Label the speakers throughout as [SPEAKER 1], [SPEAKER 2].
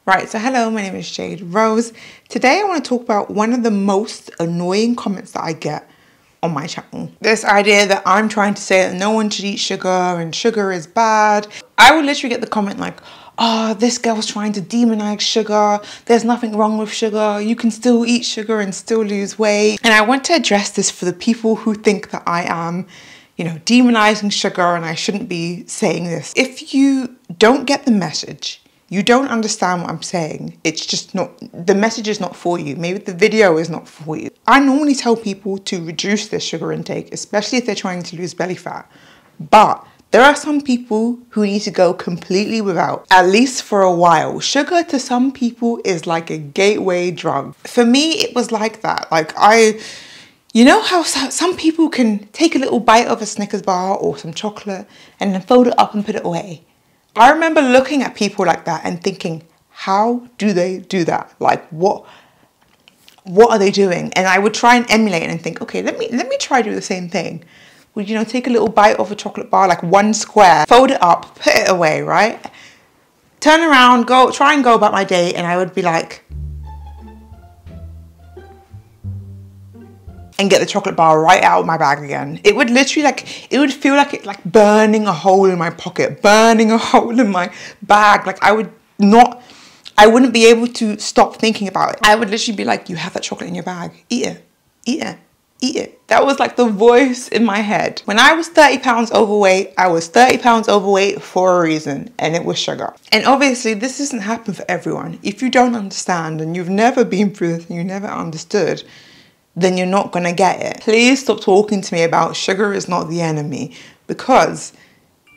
[SPEAKER 1] Right, so hello, my name is Jade Rose. Today I want to talk about one of the most annoying comments that I get on my channel. This idea that I'm trying to say that no one should eat sugar and sugar is bad. I would literally get the comment like, oh, this girl's trying to demonize sugar. There's nothing wrong with sugar. You can still eat sugar and still lose weight. And I want to address this for the people who think that I am, demonizing sugar and I shouldn't be saying this. If you don't get the message, you don't understand what I'm saying, it's just not, the message is not for you. Maybe the video is not for you. I normally tell people to reduce their sugar intake, especially if they're trying to lose belly fat. But there are some people who need to go completely without, at least for a while. Sugar to some people is like a gateway drug. For me, it was like that. You know how some people can take a little bite of a Snickers bar or some chocolate and then fold it up and put it away? I remember looking at people like that and thinking, how do they do that? Like, what are they doing? And I would try and emulate it and think, okay, let me try to do the same thing. Would, take a little bite of a chocolate bar, like one square, fold it up, put it away, right? Turn around, try and go about my day, and I would be like, and get the chocolate bar right out of my bag again. It would literally it would feel like it's like burning a hole in my pocket, burning a hole in my bag. Like I wouldn't be able to stop thinking about it. I would literally be like, you have that chocolate in your bag, eat it, eat it, eat it. That was like the voice in my head. When I was 30 pounds overweight, I was 30 pounds overweight for a reason, and it was sugar. And obviously this doesn't happen for everyone. If you don't understand and you've never been through this and you never understood, then you're not gonna get it. Please stop talking to me about sugar is not the enemy, because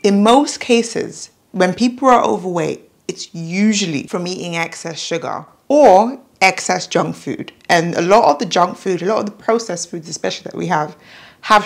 [SPEAKER 1] in most cases, when people are overweight, it's usually from eating excess sugar or excess junk food. And a lot of the junk food, a lot of the processed foods especially that we have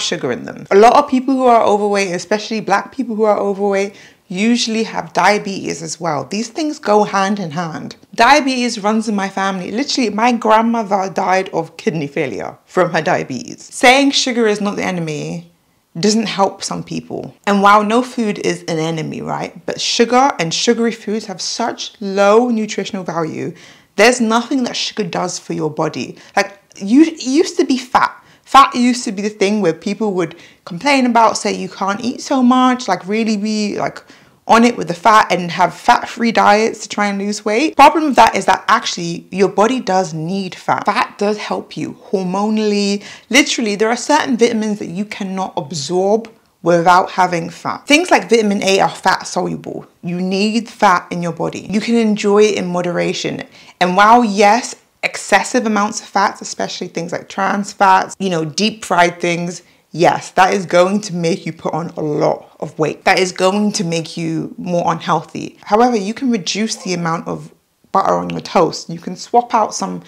[SPEAKER 1] sugar in them. A lot of people who are overweight, especially black people who are overweight, usually have diabetes as well. These things go hand in hand. Diabetes runs in my family. Literally, my grandmother died of kidney failure from her diabetes. Saying sugar is not the enemy doesn't help some people. And while no food is an enemy, right? But sugar and sugary foods have such low nutritional value. There's nothing that sugar does for your body. Like, it used to be fat. Fat used to be the thing where people would complain about, say you can't eat so much, like really be like on it with the fat and have fat-free diets to try and lose weight. Problem with that is that actually your body does need fat. Fat does help you hormonally. Literally, there are certain vitamins that you cannot absorb without having fat. Things like vitamin A are fat soluble. You need fat in your body. You can enjoy it in moderation. And while yes, excessive amounts of fats, especially things like trans fats, deep fried things, yes, that is going to make you put on a lot of weight. That is going to make you more unhealthy. However, you can reduce the amount of butter on your toast. You can swap out some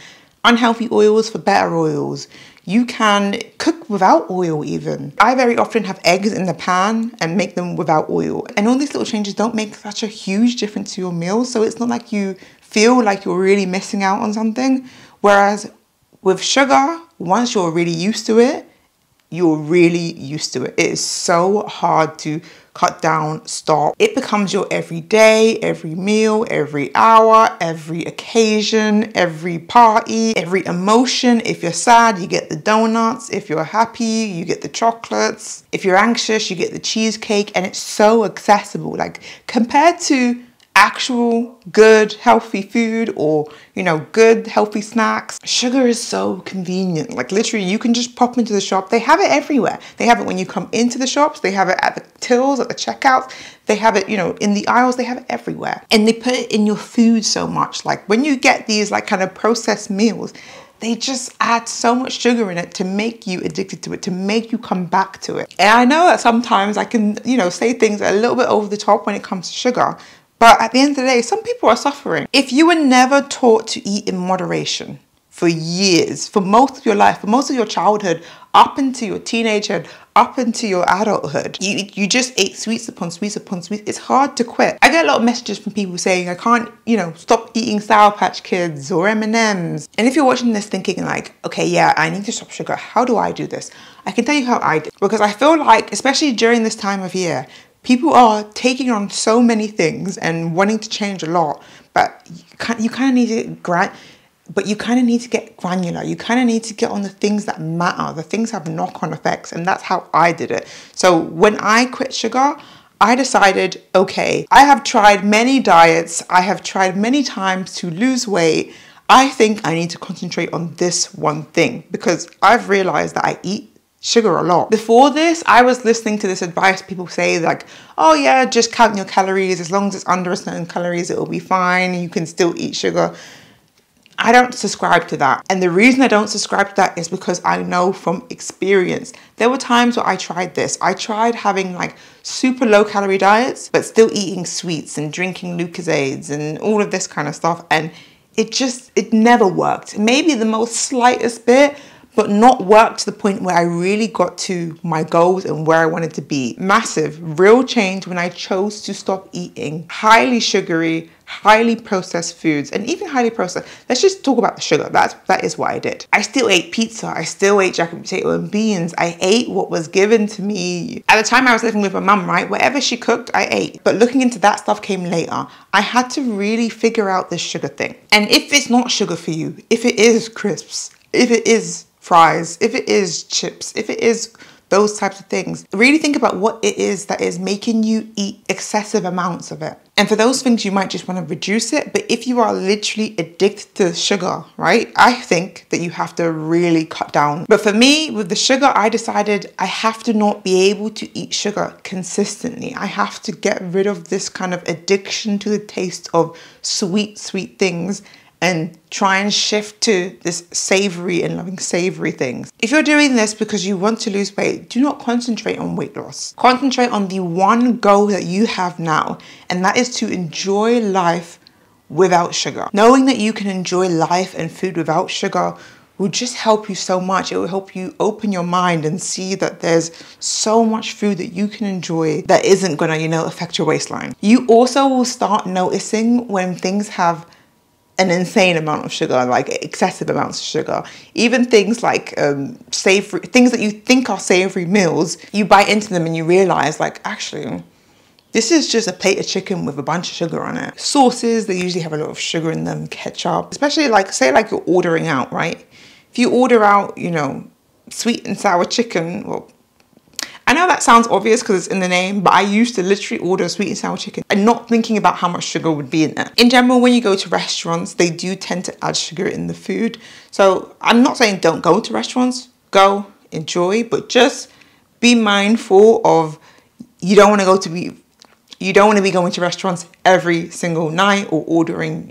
[SPEAKER 1] unhealthy oils for better oils. You can cook without oil even. I very often have eggs in the pan and make them without oil. And all these little changes don't make such a huge difference to your meals. So it's not like you feel like you're really missing out on something. Whereas with sugar, once you're really used to it, you're really used to it. It is so hard to cut down, stop. It becomes your everyday, every meal, every hour, every occasion, every party, every emotion. If you're sad, you get the donuts. If you're happy, you get the chocolates. If you're anxious, you get the cheesecake. And it's so accessible. Like compared to actual good healthy food or good healthy snacks, sugar is so convenient. Like literally you can just pop into the shop. They have it everywhere. They have it when you come into the shops, they have it at the tills, at the checkouts, they have it in the aisles, they have it everywhere. And they put it in your food so much. Like when you get these like kind of processed meals, they just add so much sugar in it to make you addicted to it, to make you come back to it. And I know that sometimes I can say things a little bit over the top when it comes to sugar. But at the end of the day, some people are suffering. If you were never taught to eat in moderation for years, for most of your life, for most of your childhood, up into your teenagehood, up into your adulthood, you just ate sweets upon sweets upon sweets, it's hard to quit. I get a lot of messages from people saying, I can't, stop eating Sour Patch Kids or M&Ms. And if you're watching this thinking like, okay, yeah, I need to stop sugar, how do I do this? I can tell you how I did. Because I feel like, especially during this time of year, people are taking on so many things and wanting to change a lot, but you kind of need to get granular. You kind of need to get on the things that matter. The things have knock-on effects, and that's how I did it. So when I quit sugar, I decided, okay, I have tried many diets. I have tried many times to lose weight. I think I need to concentrate on this one thing because I've realized that I eat sugar a lot. Before this, I was listening to this advice people say like, oh yeah, just count your calories. As long as it's under a certain calories, it will be fine. You can still eat sugar. I don't subscribe to that. And the reason I don't subscribe to that is because I know from experience. There were times where I tried this. I tried having like super low calorie diets, but still eating sweets and drinking Lucozades and all of this kind of stuff. And it never worked. Maybe the most slightest bit, but not worked to the point where I really got to my goals and where I wanted to be. Massive, real change when I chose to stop eating highly sugary, highly processed foods, and even highly processed. Let's just talk about the sugar. That is what I did. I still ate pizza. I still ate jacket potato and beans. I ate what was given to me. At the time I was living with my mum, right? Whatever she cooked, I ate. But looking into that stuff came later. I had to really figure out this sugar thing. And if it's not sugar for you, if it is crisps, if it is fries, if it is chips, if it is those types of things, really think about what it is that is making you eat excessive amounts of it. And for those things, you might just want to reduce it. But if you are literally addicted to sugar, right, I think that you have to really cut down. But for me, with the sugar, I decided I have to not be able to eat sugar consistently. I have to get rid of this kind of addiction to the taste of sweet things and try and shift to this savory and loving savory things. If you're doing this because you want to lose weight, do not concentrate on weight loss. Concentrate on the one goal that you have now, and that is to enjoy life without sugar. Knowing that you can enjoy life and food without sugar will just help you so much. It will help you open your mind and see that there's so much food that you can enjoy that isn't gonna, affect your waistline. You also will start noticing when things have an insane amount of sugar, like excessive amounts of sugar. Even things like savory, things that you think are savory meals, you bite into them and you realize like, actually, this is just a plate of chicken with a bunch of sugar on it. Sauces, they usually have a lot of sugar in them, ketchup, especially like, say like you're ordering out, right? If you order out, sweet and sour chicken, well, I know that sounds obvious because it's in the name, but I used to literally order sweet and sour chicken and not thinking about how much sugar would be in there. In general, when you go to restaurants, they do tend to add sugar in the food. So I'm not saying don't go to restaurants, go, enjoy, but just be mindful of you don't want to be going to restaurants every single night or ordering,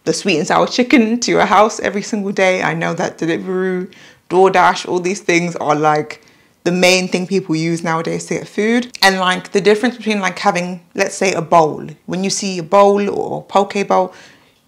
[SPEAKER 1] the sweet and sour chicken to your house every single day. I know that Deliveroo, DoorDash, all these things are like the main thing people use nowadays to get food. And like the difference between like having, let's say, a bowl. When you see a bowl or a poke bowl,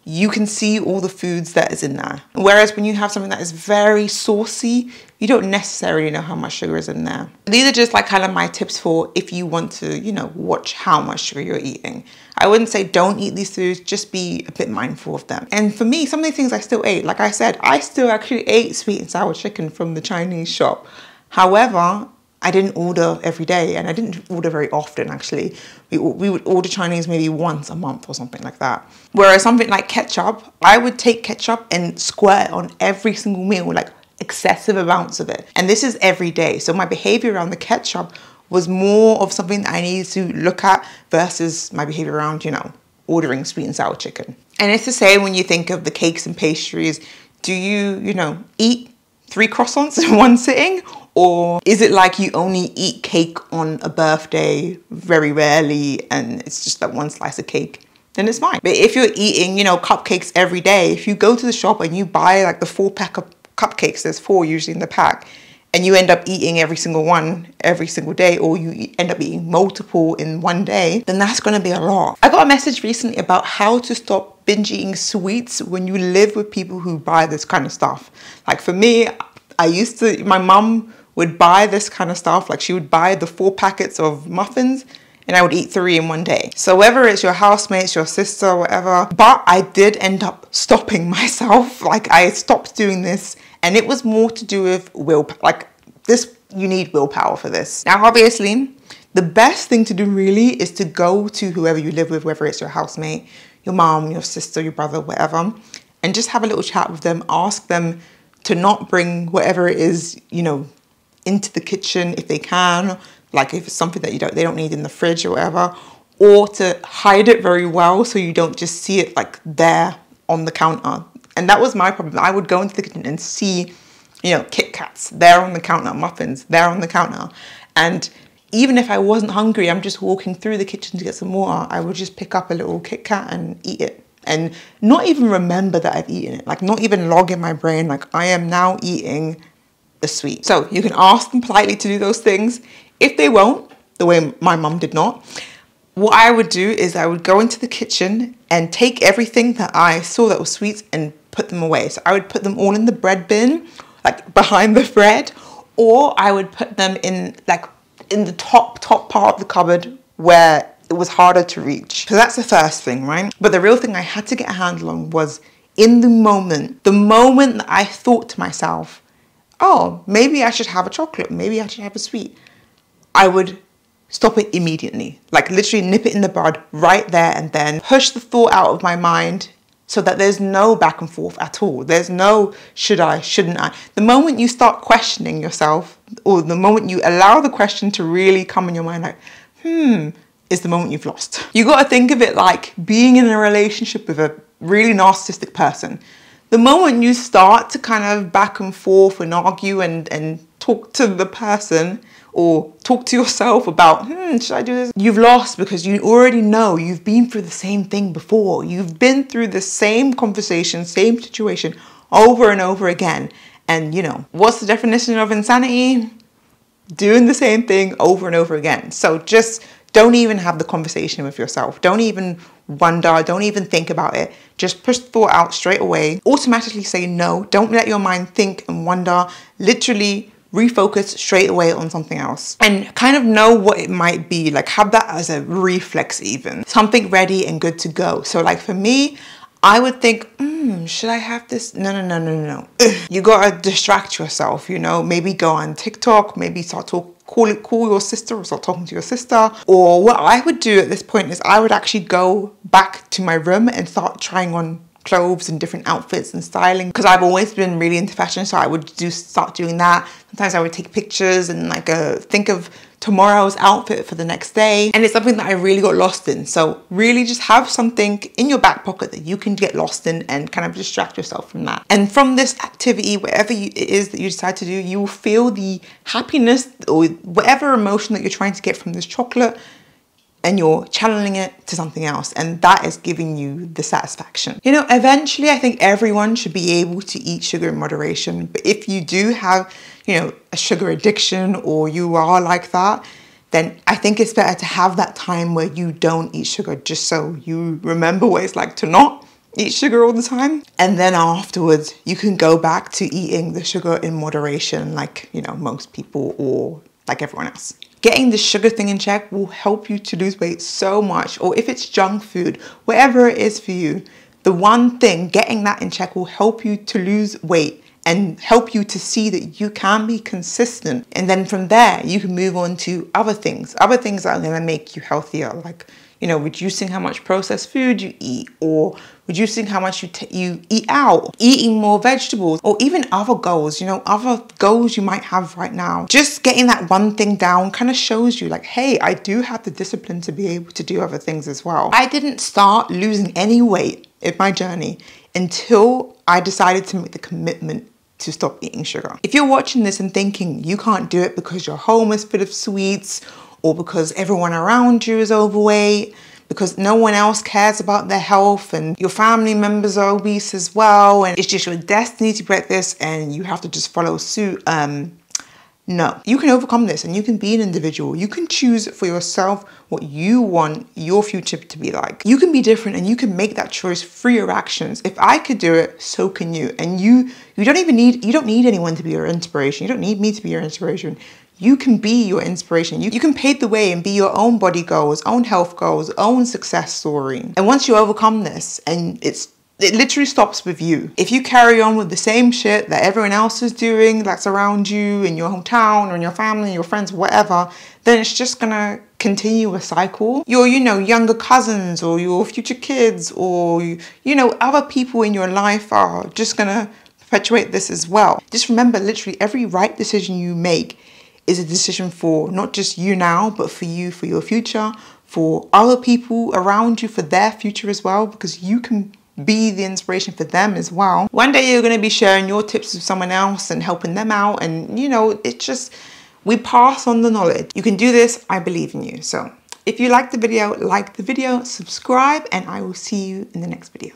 [SPEAKER 1] you can see all the foods that is in there. Whereas when you have something that is very saucy, you don't necessarily know how much sugar is in there. These are just like kind of my tips for if you want to, watch how much sugar you're eating. I wouldn't say don't eat these foods, just be a bit mindful of them. And for me, some of the things I still ate, like I said, I still actually ate sweet and sour chicken from the Chinese shop. However, I didn't order every day and I didn't order very often actually. We would order Chinese maybe once a month or something like that. Whereas something like ketchup, I would take ketchup and squirt on every single meal, like excessive amounts of it. And this is every day. So my behavior around the ketchup was more of something that I needed to look at versus my behavior around, ordering sweet and sour chicken. And it's the same when you think of the cakes and pastries. Do you, eat 3 croissants in one sitting? Or is it like you only eat cake on a birthday very rarely and it's just that one slice of cake? Then it's fine. But if you're eating, cupcakes every day, if you go to the shop and you buy like the 4-pack of cupcakes, there's 4 usually in the pack, and you end up eating every single one every single day, or you end up eating multiple in one day, then that's gonna be a lot. I got a message recently about how to stop binge eating sweets when you live with people who buy this kind of stuff. Like for me, my mum would buy this kind of stuff. Like she would buy the 4 packets of muffins and I would eat 3 in one day. So whether it's your housemates, your sister, whatever, but I did end up stopping myself. Like I stopped doing this and it was more to do with willpower. Like this, you need willpower for this. Now, obviously, the best thing to do really is to go to whoever you live with, whether it's your housemate, your mom, your sister, your brother, whatever, and just have a little chat with them. Ask them to not bring whatever it is, you know, into the kitchen if they can, like if it's something that they don't need in the fridge or whatever, or to hide it very well so you don't just see it like there on the counter. And that was my problem. I would go into the kitchen and see, you know, Kit Kats there on the counter, muffins there on the counter. And even if I wasn't hungry, I'm just walking through the kitchen to get some water, I would just pick up a little Kit Kat and eat it. And not even remember that I've eaten it. Like not even log in my brain, like I am now eating the sweet. So you can ask them politely to do those things. If they won't, the way my mum did not, what I would do is I would go into the kitchen and take everything that I saw that was sweets and put them away. So I would put them all in the bread bin, like behind the bread, or I would put them in like in the top part of the cupboard where it was harder to reach. So that's the first thing, right? But the real thing I had to get a handle on was in the moment that I thought to myself, oh, maybe I should have a chocolate, maybe I should have a sweet, I would stop it immediately. Like literally nip it in the bud right there and then, push the thought out of my mind so that there's no back and forth at all. There's no should I, shouldn't I. The moment you start questioning yourself, or the moment you allow the question to really come in your mind, like, is the moment you've lost. You got to think of it like being in a relationship with a really narcissistic person. The moment you start to kind of back and forth and argue and talk to the person, or talk to yourself about, should I do this? You've lost, because you already know you've been through the same thing before. You've been through the same conversation, same situation over and over again. And you know, what's the definition of insanity? Doing the same thing over and over again. So just don't even have the conversation with yourself. Don't even wonder, don't even think about it. Just push the thought out straight away. Automatically say no. Don't let your mind think and wonder. Literally refocus straight away on something else and kind of know what it might be. Like have that as a reflex even. Something ready and good to go. So like for me, I would think, should I have this? No. You gotta distract yourself, you know, maybe go on TikTok, maybe call your sister or start talking to your sister. Or what I would do at this point is I would actually go back to my room and start trying on clothes and different outfits and styling, because I've always been really into fashion, so I would start doing that. Sometimes I would take pictures and like think of tomorrow's outfit for the next day, and it's something that I really got lost in. So really just have something in your back pocket that you can get lost in and kind of distract yourself from that. And from this activity, whatever it is that you decide to do, you will feel the happiness or whatever emotion that you're trying to get from this chocolate, and you're channeling it to something else, and that is giving you the satisfaction. You know, eventually I think everyone should be able to eat sugar in moderation, but if you do have, you know, a sugar addiction or you are like that, then I think it's better to have that time where you don't eat sugar, just so you remember what it's like to not eat sugar all the time. And then afterwards, you can go back to eating the sugar in moderation, like, you know, most people or like everyone else. Getting the sugar thing in check will help you to lose weight so much. Or if it's junk food, whatever it is for you, the one thing, getting that in check will help you to lose weight and help you to see that you can be consistent. And then from there, you can move on to other things that are going to make you healthier, like, you know, reducing how much processed food you eat, or reducing how much you eat out, eating more vegetables, or even other goals, you know, other goals you might have right now. Just getting that one thing down kind of shows you like, hey, I do have the discipline to be able to do other things as well. I didn't start losing any weight in my journey until I decided to make the commitment to stop eating sugar. If you're watching this and thinking you can't do it because your home is full of sweets, or because everyone around you is overweight, because no one else cares about their health and your family members are obese as well, and it's just your destiny to break this and you have to just follow suit, no. You can overcome this and you can be an individual. You can choose for yourself what you want your future to be like. You can be different and you can make that choice through your actions. If I could do it, so can you. And you don't need anyone to be your inspiration. You don't need me to be your inspiration. You can be your inspiration. You can pave the way and be your own body goals, own health goals, own success story. And once you overcome this and it's It literally stops with you. If you carry on with the same shit that everyone else is doing, that's around you in your hometown or in your family, your friends, whatever, then it's just gonna continue a cycle. Your, younger cousins or your future kids or, other people in your life are just gonna perpetuate this as well. Just remember, literally every right decision you make is a decision for not just you now, but for you, for your future, for other people around you, for their future as well, because you can be the inspiration for them as well. One day you're going to be sharing your tips with someone else and helping them out, and it's just, we pass on the knowledge. You can do this. I believe in you. So if you like the video, subscribe, and I will see you in the next video.